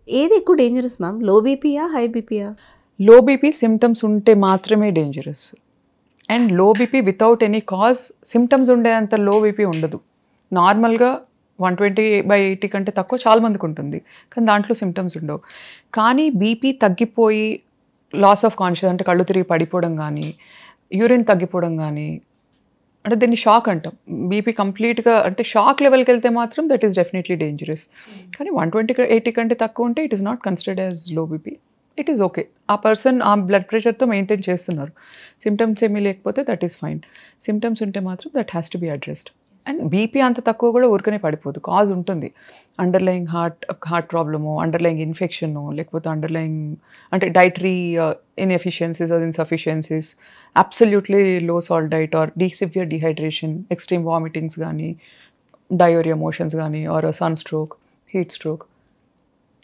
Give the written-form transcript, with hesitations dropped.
ఏది ఎక్కువ dangerous ma'am? లో బీపీయా? హై బీపీయా? లో బీపీ సిమ్టమ్స్ ఉంటే మాత్రమే dangerous. And low BP without any cause symptoms ఉండేంత లో బీపీ ఉండదు. నార్మల్గా 120/80 కంటే తక్కువ చాలా మందికి ఉంటుంది, కానీ దాంట్లో సిమ్టమ్స్ ఉండవు. కానీ బీపీ తగ్గిపోయి లాస్ ఆఫ్ కాన్షియస్ అంటే కళ్ళు తిరిగి పడిపోవడం కానీ, యూరిన్ తగ్గిపోవడం కానీ, అంటే దీన్ని షాక్ అంటాం. బీపీ కంప్లీట్గా అంటే షాక్ లెవెల్కి వెళ్తే మాత్రం దట్ ఈస్ డెఫినెట్లీ డేంజరస్. కానీ 120/80 కంటే తక్కువ ఉంటే it is not considered as low BP. It is okay. ఆ పర్సన్ ఆ బ్లడ్ ప్రెషర్తో మెయింటైన్ చేస్తున్నారు. సిమ్టమ్స్ ఏమీ లేకపోతే దట్ ఈస్ ఫైన్. సిమ్టమ్స్ ఉంటే మాత్రం that has to be addressed. And BP అంత తక్కువ కూడా ఊరికనే పడిపోదు, కాజ్ ఉంటుంది. Underlying heart problem, underlying infection, లేకపోతే అండర్లయింగ్ అంటే dietary inefficiencies or insufficiencies, absolutely low salt diet or severe dehydration, extreme vomitings కానీ, డయోరియా మోషన్స్ కానీ, are sun stroke, heat stroke,